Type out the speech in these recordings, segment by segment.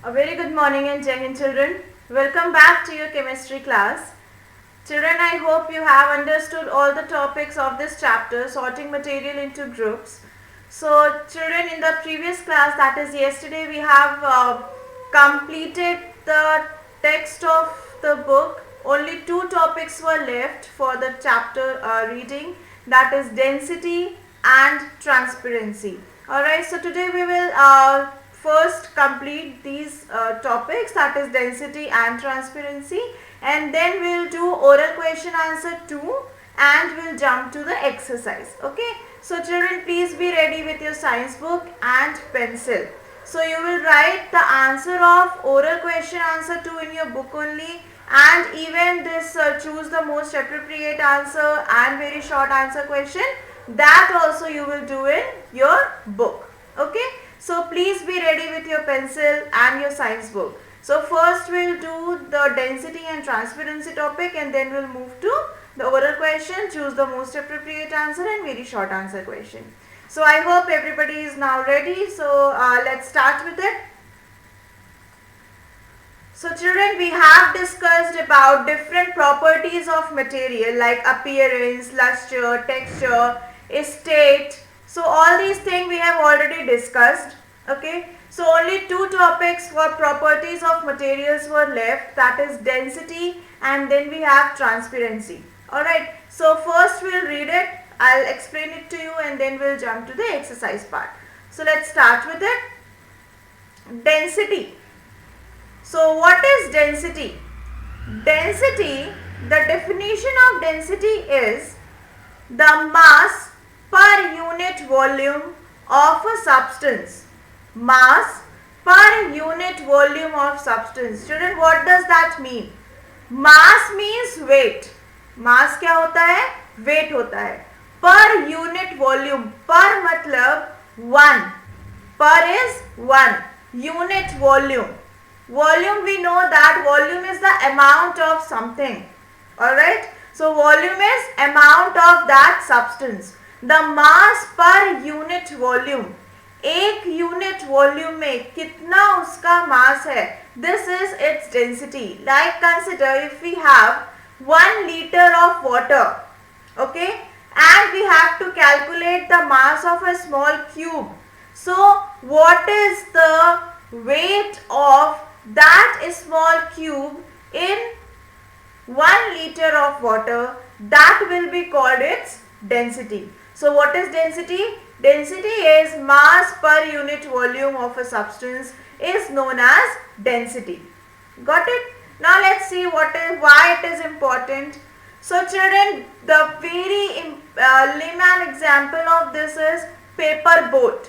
A very good morning and Jai Hind children. Welcome back to your chemistry class. Children, I hope you have understood all the topics of this chapter, sorting material into groups. So children, in the previous class, that is yesterday, we have completed the text of the book. Only two topics were left for the chapter reading, that is density and transparency. Alright, so today we will first complete these topics, that is density and transparency, and then we will do oral question answer 2 and we will jump to the exercise. Okay, so children, please be ready with your science book and pencil. So you will write the answer of oral question answer 2 in your book only, and even this choose the most appropriate answer and very short answer question, that also you will do in your book. Okay, so please be ready with your pencil and your science book. So first we will do the density and transparency topic, and then we will move to the oral question, choose the most appropriate answer and very short answer question. So I hope everybody is now ready. So let's start with it. So children, we have discussed about different properties of material like appearance, luster, texture, state. So all these things we have already discussed. Okay. So only two topics for properties of materials were left, that is density and then we have transparency. Alright. So first we will read it. I'll explain it to you and then we'll jump to the exercise part. So let's start with it. Density. So what is density? Density, the definition of density is the mass per unit volume of a substance. Mass per unit volume of substance. Student, what does that mean? Mass means weight. Mass क्या होता है? Weight होता है. Per unit volume. Per मतलब one. Per is one. Unit volume. Volume, we know that volume is the amount of something. Alright. So volume is amount of that substance. The mass per unit volume. एक unit volume में कितना उसका mass है, this is its density. Like consider if we have 1 liter of water, okay, and we have to calculate the mass of a small cube. So what is the weight of that small cube in 1 liter of water? That will be called its density. So what is density? Density is mass per unit volume of a substance is known as density. Got it? Now let's see why it is important. So children, the very layman example of this is paper boat.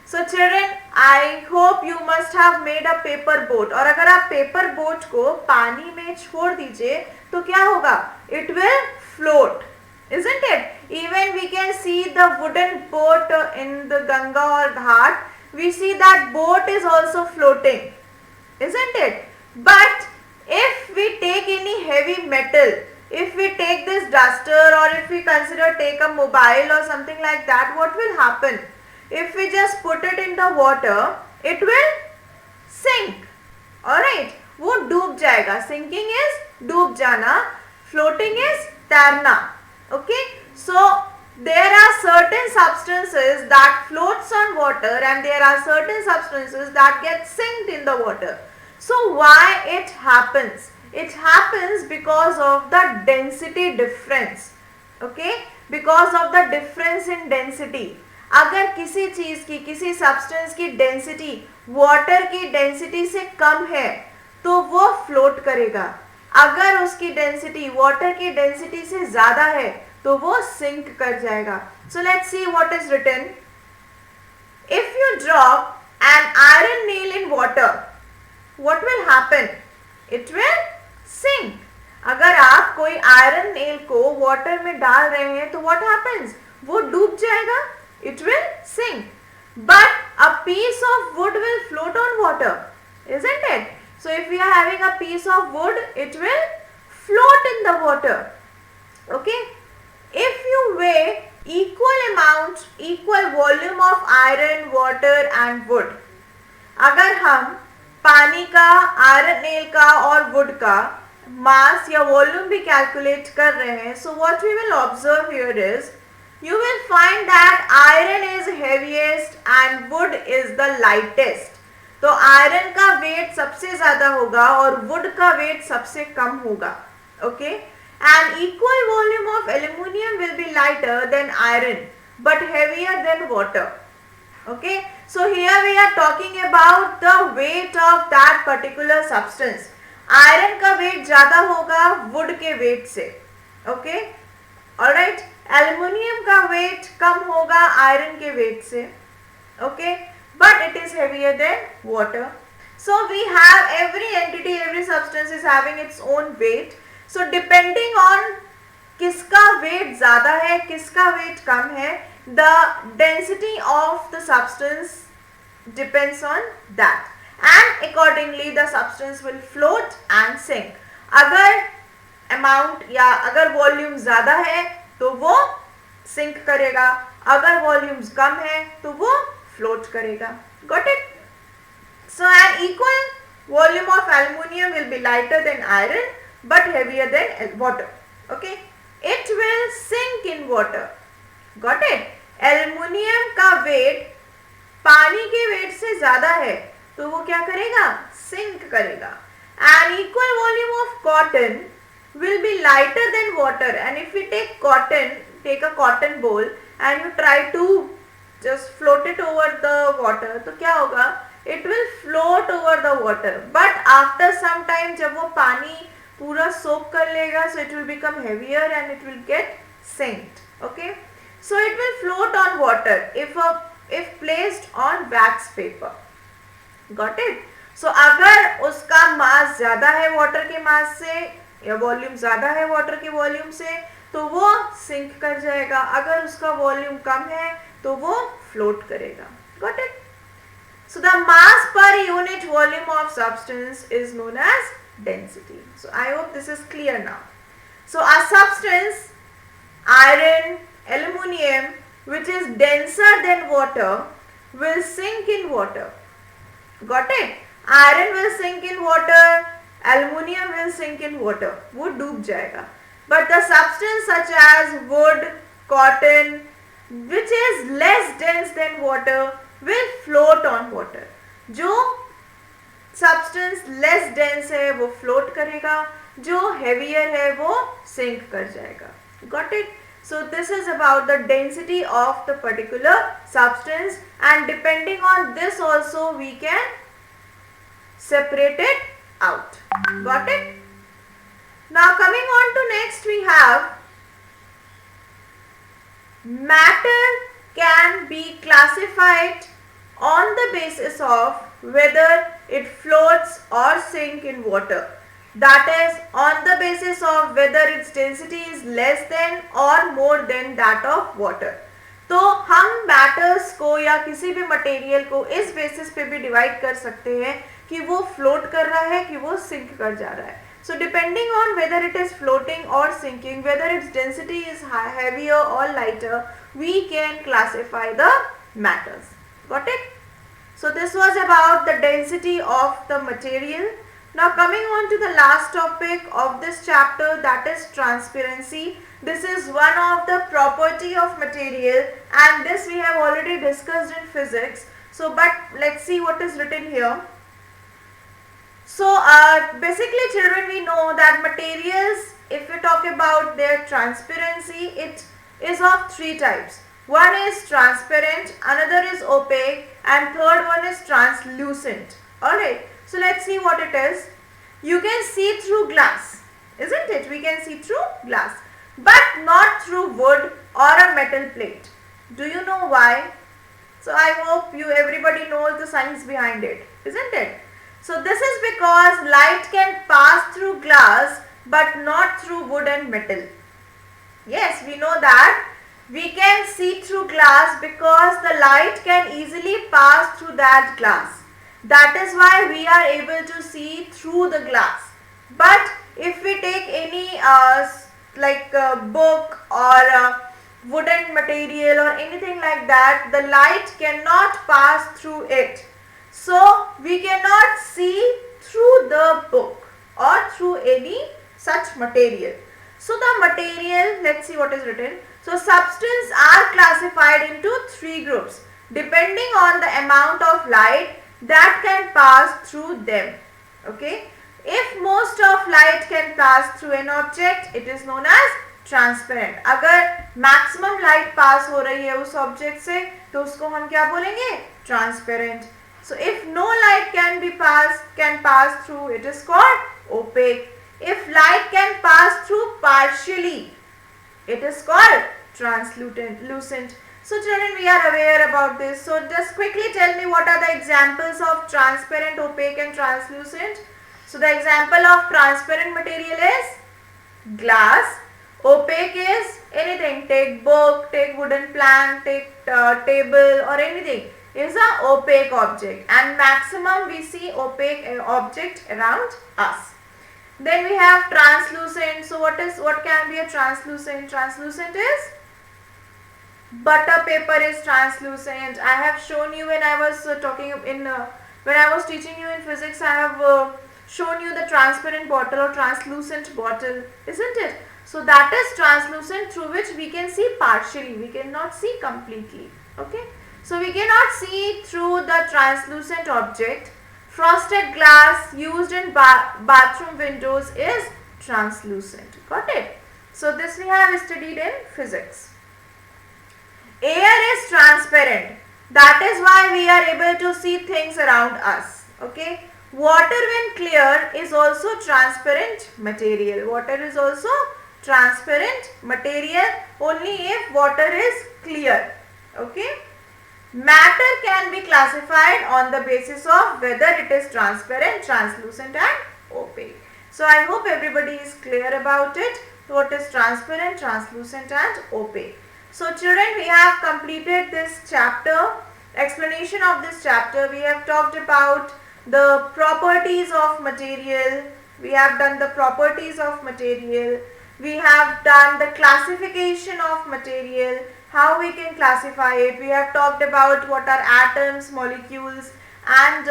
So children, I hope you must have made a paper boat. और अगर आप paper boat को पानी में छोड़ दीजिए तो क्या होगा? It will float. Isn't it? Even we can see the wooden boat in the Ganga or Ghat. We see that boat is also floating. Isn't it? But if we take any heavy metal, if we take this duster or if we consider take a mobile or something like that, what will happen? If we just put it in the water, it will sink. Alright. वो डूब जाएगा. Sinking is डूब जाना. Floating is तैरना. Okay, so there are certain substances that floats on water and there are certain substances that get sinked in the water. So why it happens? It happens because of the density difference. Okay, because of the difference in density. अगर किसी चीज की, किसी substance की density water की density से कम है तो वो फ्लोट करेगा. अगर उसकी डेंसिटी वाटर की डेंसिटी से ज्यादा है तो वो सिंक कर जाएगा. So let's see what is written. If you drop an iron nail in water, what will happen? It will sink. अगर आप कोई आयरन नेल को वाटर में डाल रहे हैं तो व्हाट हैपेंस? वो डूब जाएगा. It will sink. But a piece of wood will float on water. Isn't it? So if we are having a piece of wood, it will float in the water. Okay. If you weigh equal volume of iron, water and wood, अगर हम पानी का, iron nail का और would का मास या volume भी calculate कर रहे हैं, so what we will observe here is you will find that iron is heaviest and wood is the lightest. तो आयरन का वेट सबसे ज्यादा होगा और वुड का वेट सबसे कम होगा. Okay, an equal volume of aluminum will be lighter than iron but heavier than water. Okay, so here we are talking about the weight of that particular substance. Iron का weight ज्यादा होगा wood के weight से. Okay, alright, aluminium का weight कम होगा iron के weight से. Okay, but it is heavier than water. So we have every entity, every substance is having its own weight. So depending on किसका वेट ज्यादा है, किसका वेट कम है, the density of the substance depends on that and accordingly the substance will float and sink. अगर amount या अगर volume ज्यादा है तो वो सिंक करेगा, अगर वॉल्यूम्स कम है तो वो फ्लोट करेगा. Got it? So an equal volume of aluminium will be lighter than iron but heavier than water. Okay, it will sink in water. Got it? Aluminium का वेट पानी के वेट से ज्यादा है तो वो क्या करेगा? सिंक करेगा. An equal volume of cotton will be lighter than water, and if we take a cotton bowl and you try to just float it over the water, तो क्या होगा? It will float over the water, but after some time जब वो पानी पूरा soak कर लेगा, so it will become heavier and it will get sinked. Okay, so it will float on water if placed on wax paper. Got it? So अगर उसका मास ज्यादा है वाटर के मास से या वॉल्यूम ज्यादा है वाटर के वॉल्यूम से तो वो सिंक कर जाएगा, अगर उसका वॉल्यूम कम है तो वो फ्लोट करेगा. Got it? So the mass per unit volume of substance is known as density. So I hope this is clear now. So a substance iron, aluminium which is denser than water will sink in water. Got it? Iron will sink in water, aluminium will sink in water. वो डूब जाएगा. But the substance such as wood, cotton, which is less dense than water, will float on water. जो substance less dense है वो float करेगा, जो heavier है वो sink कर जाएगा. Got it? So this is about the density of the particular substance, and depending on this also we can separate it out. Got it? Now coming on to next, we have matter can be classified on the basis of whether it floats or sink in water. That is on the basis of whether its density is less than or more than that of water. तो हम matters को या किसी भी material को इस basis पे भी डिवाइड कर सकते हैं कि वो फ्लोट कर रहा है कि वो सिंक कर जा रहा है. So depending on whether it is floating or sinking, whether its density is heavier or lighter, we can classify the matters. Got it? So this was about the density of the material. Now coming on to the last topic of this chapter, that is transparency. This is one of the property of material, and this we have already discussed in physics. So but let's see what is written here. So basically children, we know that materials, if we talk about their transparency, it is of three types. One is transparent, another is opaque, and third one is translucent. Alright, so let's see what it is. You can see through glass, isn't it? We can see through glass, but not through wood or a metal plate. Do you know why? So I hope everybody knows the science behind it, isn't it? So this is because light can pass through glass but not through wood and metal. Yes, we know that. We can see through glass because the light can easily pass through that glass. That is why we are able to see through the glass. But if we take any like a book or a wooden material or anything like that, the light cannot pass through it. So we cannot see through the book or through any such material. So the material, let's see what is written. So substances are classified into 3 groups depending on the amount of light that can pass through them. Okay, if most of light can pass through an object, it is known as transparent. अगर maximum light pass हो रही है उस object से तो उसको हम क्या बोलेंगे? Transparent. So if no light can pass through, it is called opaque. If light can pass through partially, it is called translucent. So children, we are aware about this. So just quickly tell me what are the examples of transparent, opaque and translucent. So the example of transparent material is glass. Opaque is anything. Take book, take wooden plank, take table or anything is a opaque object, and maximum we see opaque object around us. Then we have translucent. So what can be a translucent? Translucent is butter paper is translucent. I have shown you when I was when I was teaching you in physics. I have shown you the transparent bottle or translucent bottle, isn't it? So that is translucent, through which we can see partially. We cannot see completely. Okay. So we cannot see through the translucent object. Frosted glass used in bathroom windows is translucent. Got it? So this we have studied in physics. Air is transparent. That is why we are able to see things around us. Okay. Water when clear is also transparent material. Water is also transparent material only if water is clear. Okay. Matter can be classified on the basis of whether it is transparent, translucent and opaque. So I hope everybody is clear about it. What is transparent, translucent and opaque. So children, we have completed this chapter, explanation of this chapter. We have talked about the properties of material. We have done the properties of material. We have done the classification of material, how we can classify it. We have talked about what are atoms, molecules and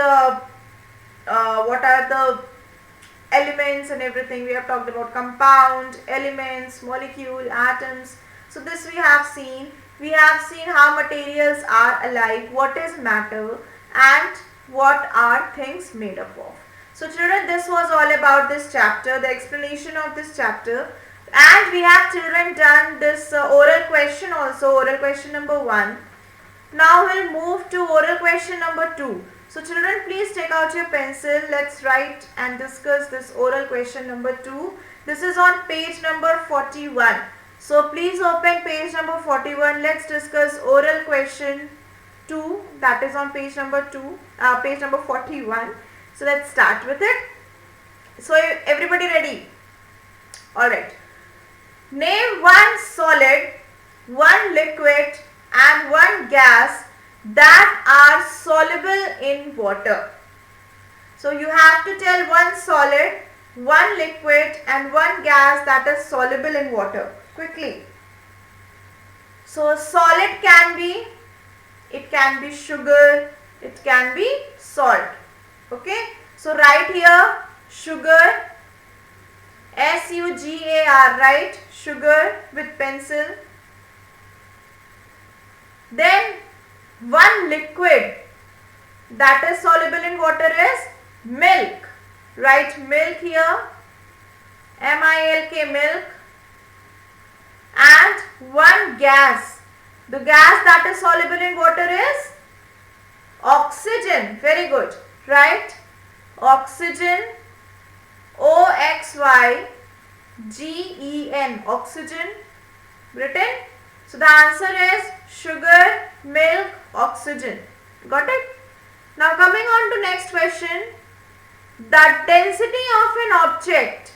what are the elements and everything. We have talked about compound, elements, molecule, atoms. So this we have seen. We have seen how materials are alike, what is matter and what are things made up of. So children, this was all about this chapter, the explanation of this chapter. And we have children done this oral question also, oral question number 1. Now we'll move to oral question number 2. So children, please take out your pencil. Let's write and discuss this oral question number 2. This is on page number 41. So please open page number 41. Let's discuss oral question 2. That is on page number page number 41. So let's start with it. So everybody ready? Alright. Name one solid, one liquid and one gas that are soluble in water. So you have to tell one solid, one liquid and one gas that is soluble in water. Quickly. So solid can be, it can be sugar, it can be salt. Okay. So write here sugar, S-U-G-A-R, right? Sugar with pencil. Then one liquid that is soluble in water is milk. Write milk here, M-I-L-K, milk. And one gas. The gas that is soluble in water is oxygen. Very good. Right? Oxygen, O-X-Y-G-E-N, oxygen. Written? So the answer is sugar, milk, oxygen. Got it? Now coming on to next question. The density of an object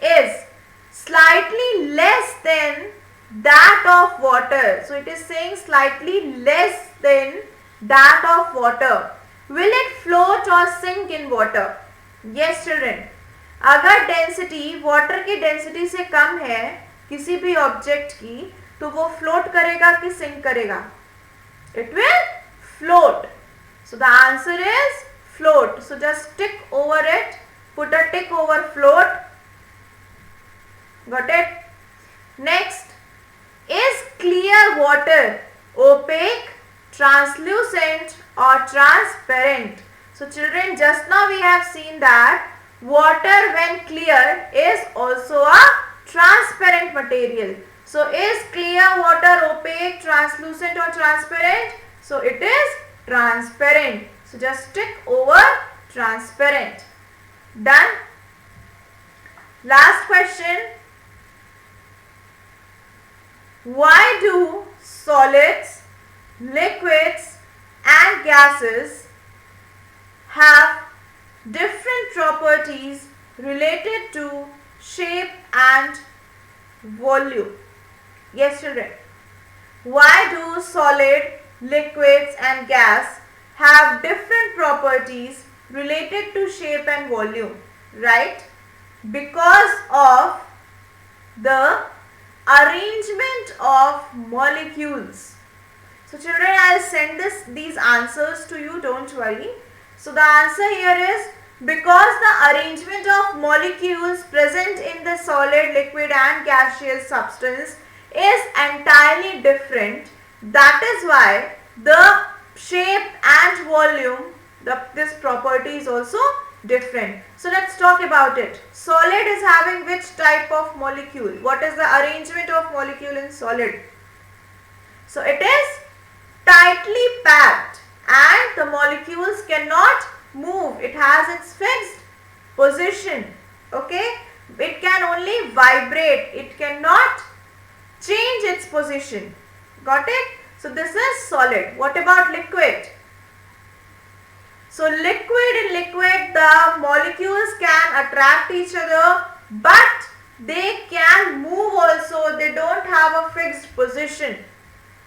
is slightly less than that of water. So it is saying slightly less than that of water. Will it float or sink in water? Yes children. अगर density water की density से कम है किसी भी object की तो वो float करेगा कि सिंक करेगा? It will float. So the answer is float. So just tick over it. Put a tick over float. Got it? Next, is clear water opaque, translucent or transparent? So children, just now we have seen that water when clear is also a transparent material. So is clear water opaque, translucent or transparent? So it is transparent. So just tick over transparent. Done. Last question. Why do solids, liquids and gases have different properties related to shape and volume? Yes, children. Why do solid, liquids and gas have different properties related to shape and volume? Right? Because of the arrangement of molecules. So children, I will send these answers to you, don't worry. So the answer here is because the arrangement of molecules present in the solid, liquid and gaseous substance is entirely different. That is why the shape and volume, this property is also different. So let's talk about it. Solid is having which type of molecule? What is the arrangement of molecule in solid? So it is tightly packed and the molecules cannot move. It has its fixed position. Okay? It can only vibrate. It cannot change its position. Got it? So this is solid. What about liquid? So in liquid the molecules can attract each other, but they can move also. They don't have a fixed position.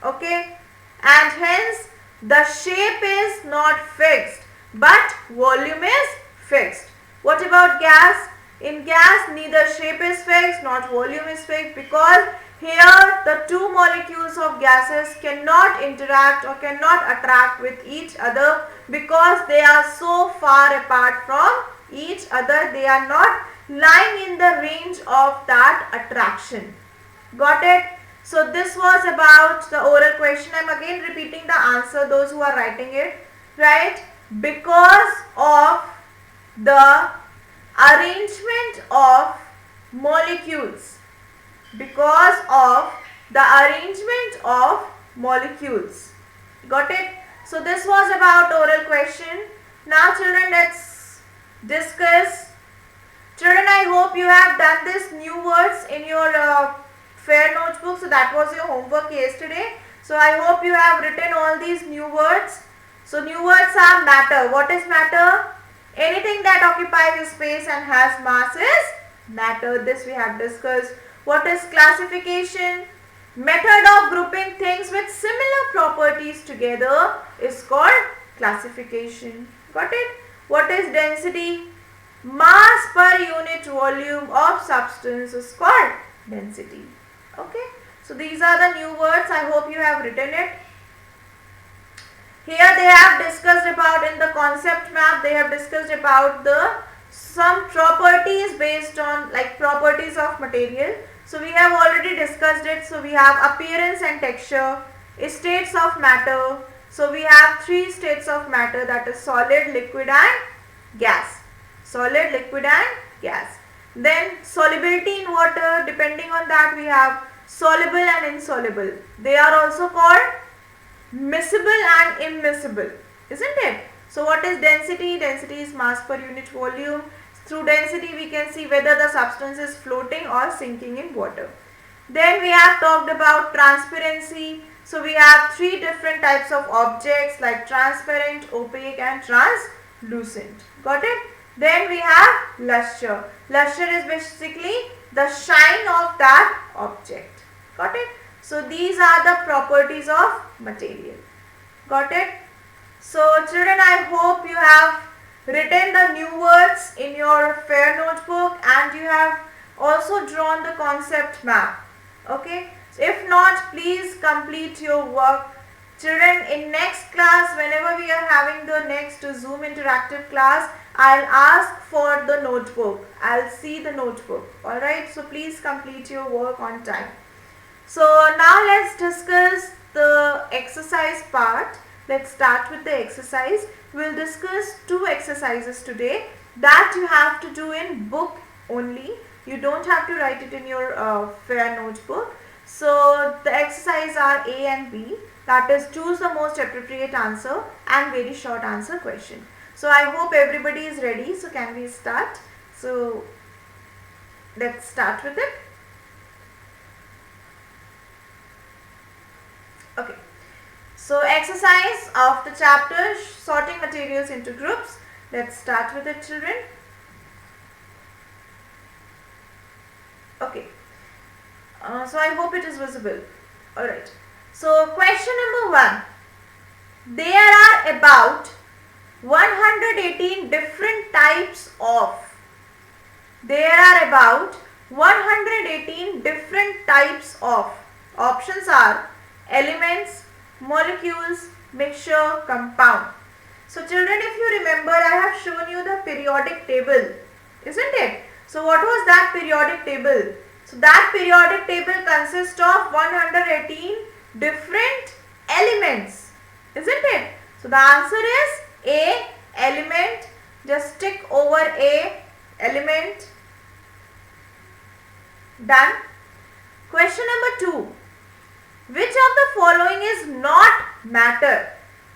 Okay? And hence the shape is not fixed, but volume is fixed. What about gas? In gas neither shape is fixed nor volume is fixed, because here the two molecules of gases cannot interact or cannot attract with each other because they are so far apart from each other. They are not lying in the range of that attraction. Got it? So this was about the oral question. I am again repeating the answer, those who are writing it. Right? Because of the arrangement of molecules. Because of the arrangement of molecules. Got it? So this was about oral question. Now children, let's discuss. Children, I hope you have done this new words in your fair notebook. So that was your homework yesterday. So I hope you have written all these new words. So new words are matter. What is matter? Anything that occupies a space and has mass is matter. This we have discussed. What is classification? Method of grouping things with similar properties together is called classification. Got it? What is density? Mass per unit volume of substance is called density. Okay? So these are the new words. I hope you have written it. Here they have discussed about, in the concept map, they have discussed about some properties based on, like, properties of material. So we have already discussed it. So we have appearance and texture, states of matter. So we have three states of matter, that is solid, liquid and gas. Solid, liquid and gas. Then solubility in water, depending on that we have soluble and insoluble. They are also called miscible and immiscible, isn't it? So what is density? Density is mass per unit volume. Through density we can see whether the substance is floating or sinking in water. Then we have talked about transparency. So we have three different types of objects like transparent, opaque and translucent. Got it? Then we have luster. Luster is basically the shine of that object. Got it? So these are the properties of material. Got it? So children, I hope you have written the new words in your fair notebook and you have also drawn the concept map. Okay? So if not, please complete your work Children, in next class, whenever we are having the next Zoom interactive class, I'll ask for the notebook. I'll see the notebook. Alright, so please complete your work on time. So now let's discuss the exercise part. Let's start with the exercise. We'll discuss 2 exercises today that you have to do in book only. You don't have to write it in your fair notebook. So the exercises are A and B. That is, choose the most appropriate answer and very short answer question. So I hope everybody is ready. So can we start? So let's start with it. Okay. So exercise of the chapter sorting materials into groups. Let's start with it, children. Okay. So I hope it is visible. Alright. So question number 1. There are about 118 different types of. There are about 118 different types of. Options are elements, molecules, mixture, compound. So children, if you remember, I have shown you the periodic table, isn't it? So what was that periodic table? So that periodic table consists of 118 different elements, isn't it? So the answer is A, element. Just tick over A, element. Done. Question number 2. Which of the following is not matter?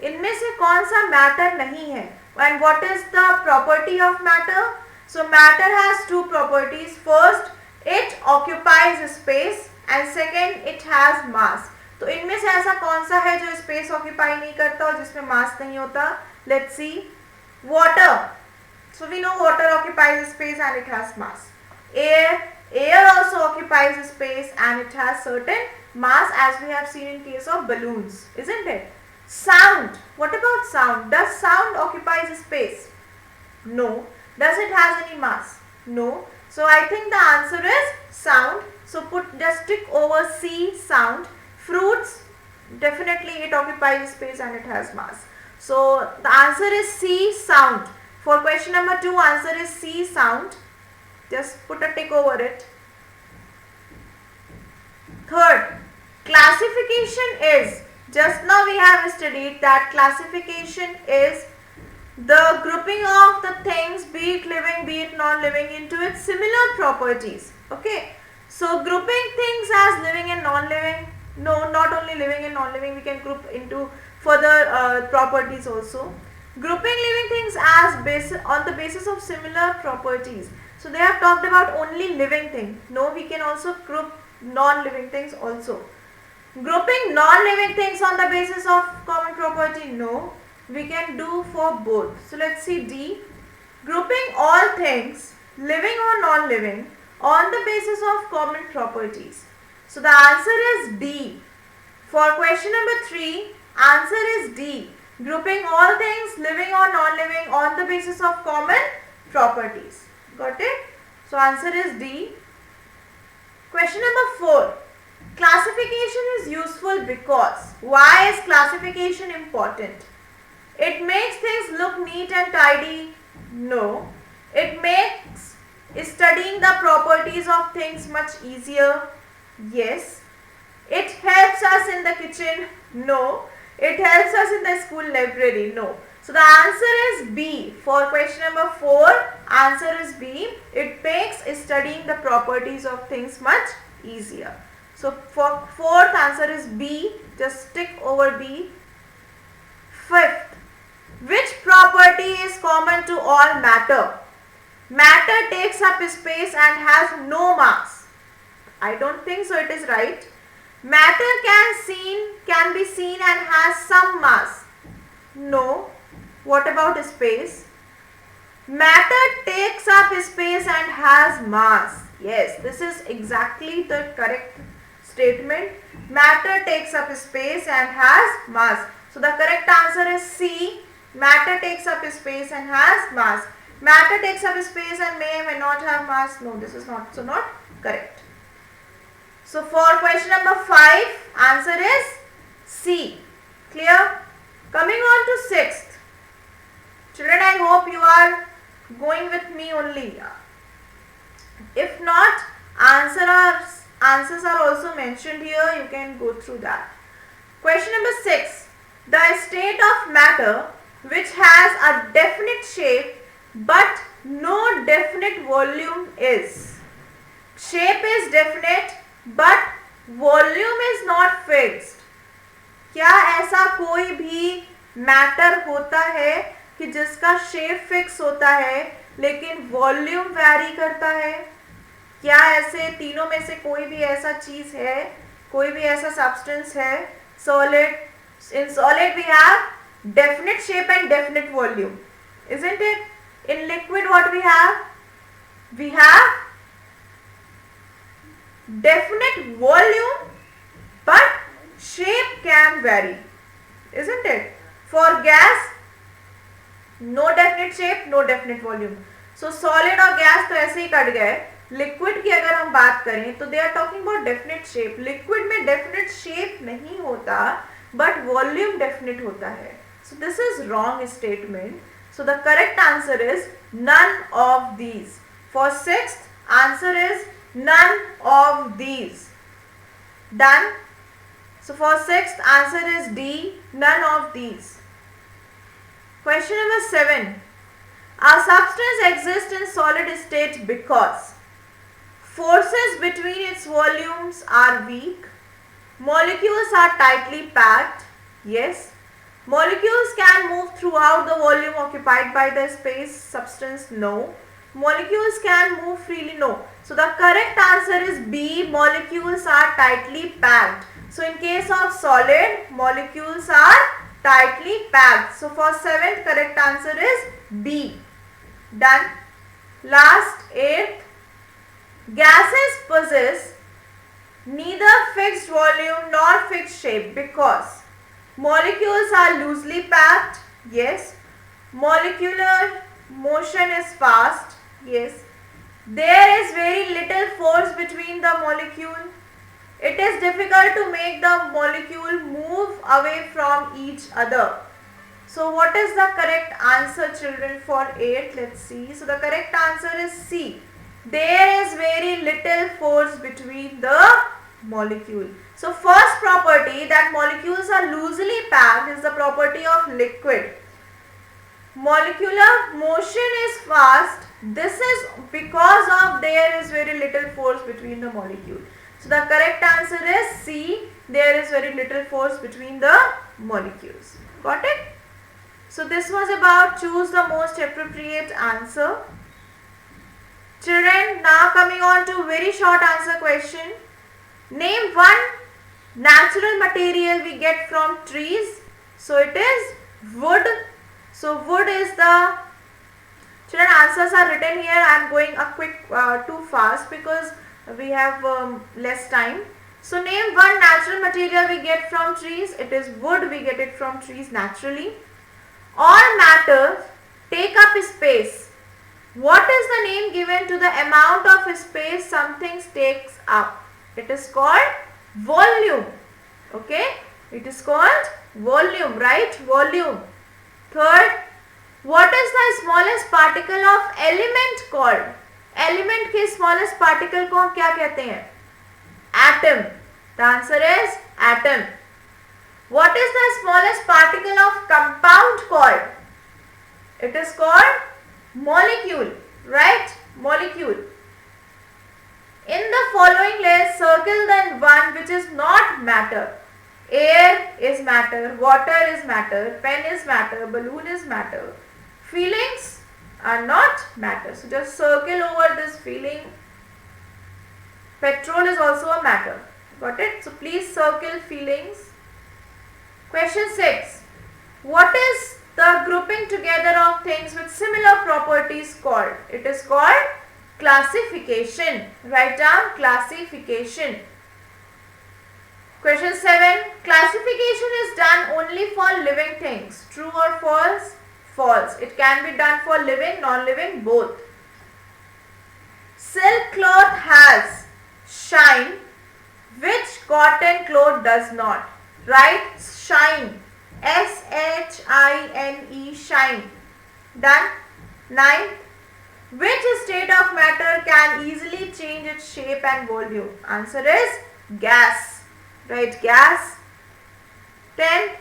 इनमें से कौन सा matter नहीं है? And what is the property of matter? So matter has 2 properties. First, it occupies space and second, it has mass. तो इनमें से ऐसा कौन सा है जो space occupy नहीं करता और जिसमें mass नहीं होता? Let's see. Water. So we know water occupies space and it has mass. Air also occupies space and it has certain mass, as we have seen in case of balloons, isn't it? Sound. What about sound? Does sound occupy space? No. Does it have any mass? No. So I think the answer is sound. So just tick over C, sound. Fruits, definitely it occupies space and it has mass. So the answer is C, sound. For question number 2, answer is C, sound. Just put a tick over it. Third, classification is, just now we have studied that classification is the grouping of the things, be it living, be it non-living, into its similar properties. Okay. So grouping things as living and non-living, no, not only living and non-living, we can group into further properties also. Grouping living things as on the basis of similar properties. So they have talked about only living thing. No, we can also group non-living things also. Grouping non-living things on the basis of common property. No, we can do for both. So let's see D. Grouping all things, living or non-living, on the basis of common properties. So the answer is D. For question number 3, answer is D. Grouping all things, living or non-living, on the basis of common properties. Got it? So answer is D. Question number 4. Classification is useful because. Why is classification important? It makes things look neat and tidy. No. It makes studying the properties of things much easier. Yes. It helps us in the kitchen. No. It helps us in the school library. No. So the answer is B. For question number 4, answer is B. It makes studying the properties of things much easier. So for 4th, answer is B. Just tick over B. 5th, which property is common to all matter? Matter takes up space and has no mass. I don't think so it is right. Matter can be seen and has some mass. No. What about space? Matter takes up space and has mass. Yes, this is exactly the correct statement. Matter takes up space and has mass. So the correct answer is C. Matter takes up space and has mass. Matter takes up space and may not have mass. No, this is not correct. So for question number 5, answer is C. Clear? Coming on to sixth. Children, I hope you are going with me only. If not, answers are also mentioned here. You can go through that. Question number 6. The state of matter which has a definite shape but no definite volume is. Shape is definite but volume is not fixed. क्या ऐसा कोई भी matter होता है कि जिसका shape fix होता है लेकिन वॉल्यूम वैरी करता है? क्या ऐसे तीनों में से कोई भी ऐसा चीज है, कोई भी ऐसा सब्सटेंस है? Solid, in solid we have definite shape and definite volume, isn't it? In liquid what we have? We have definite volume but shape can vary, isn't it? For gas, no definite shape, no definite volume. So solid और gas तो ऐसे ही cut गए. Liquid की अगर हम बात करें तो they are talking about definite shape. Liquid में डेफिनेट शेप नहीं होता बट वॉल्यूम डेफिनेट होता है. So this is wrong statement. So the correct answer is none of these. For sixth answer is none of these. Done. So for sixth answer is D, none of these. Question number 7. A substance exists in solid state because forces between its volumes are weak, molecules are tightly packed, yes, molecules can move throughout the volume occupied by the space substance, no, molecules can move freely, no. So the correct answer is B, molecules are tightly packed. So in case of solid, molecules are tightly packed. So for seventh, correct answer is B. Done. Last, eighth. Gases possess neither fixed volume nor fixed shape because molecules are loosely packed. Yes. Molecular motion is fast. Yes. There is very little force between the molecule. It is difficult to make the molecule move away from each other. So what is the correct answer, children, for 8? Let's see. So the correct answer is C. There is very little force between the molecule. So first property, that molecules are loosely packed, is the property of liquid. Molecular motion is fast. This is because of there is very little force between the molecule. So the correct answer is C. There is very little force between the molecules. Got it? So this was about choose the most appropriate answer. Children, now coming on to very short answer question. Name one natural material we get from trees. So it is wood. So wood is the, children, answers are written here. I am going a quick too fast because we have less time. So name one natural material we get from trees. It is wood. We get it from trees naturally. All matter take up space. What is the name given to the amount of space something takes up? It is called volume. Okay, it is called volume, right? Volume. Third, what is the smallest particle of element called? Element के smallest particle को हम क्या कहते हैं? Atom. The answer is atom. What is the smallest particle of compound called? It is called molecule, right? Molecule. In the following list circle the one which is not matter. Air is matter, water is matter, pen is matter, balloon is matter, feelings are not matter. So just circle over this feeling. Petrol is also a matter. Got it? So please circle feelings. Question 6. What is the grouping together of things with similar properties called? It is called classification. Write down classification. Question 7. Classification is done only for living things. True or false? False. It can be done for living, non-living, both. Silk cloth has shine which cotton cloth does not. Right? Shine. S-H-I-N-E, shine. Done. 9th, which state of matter can easily change its shape and volume? Answer is gas. Right, gas. 10th,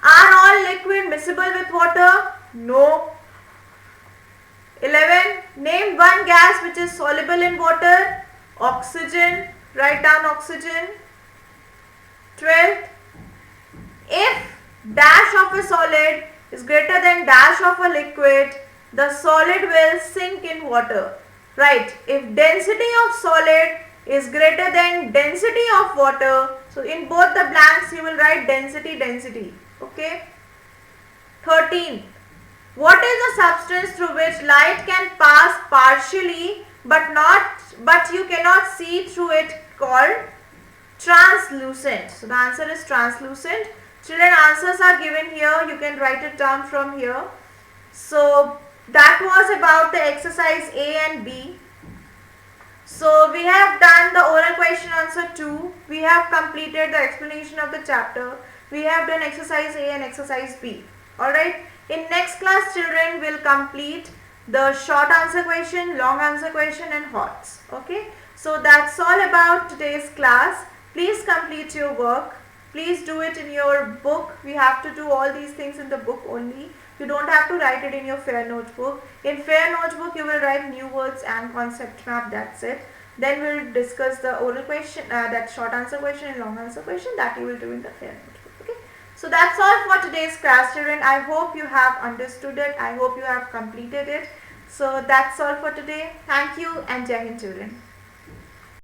are all liquid miscible with water? No. 11, name one gas which is soluble in water. Oxygen. Write down oxygen. 12th, if dash of a solid is greater than dash of a liquid, the solid will sink in water. Right, if density of solid is greater than density of water, so in both the blanks you will write density, density. Okay. 13, what is the substance through which light can pass partially but you cannot see through it, called translucent? So the answer is translucent. Children, answers are given here. You can write it down from here. So that was about the exercise A and B. So we have done the oral question answer 2. We have completed the explanation of the chapter. We have done exercise A and exercise B. Alright. In next class, children will complete the short answer question, long answer question and HOTS. Okay. So that's all about today's class. Please complete your work. Please do it in your book. We have to do all these things in the book only. You don't have to write it in your fair notebook. In fair notebook, you will write new words and concept map. That's it. Then we'll discuss the oral question, that short answer question and long answer question that you will do in the fair notebook. Okay. So that's all for today's class, children. I hope you have understood it. I hope you have completed it. So that's all for today. Thank you and Jai Hind, children.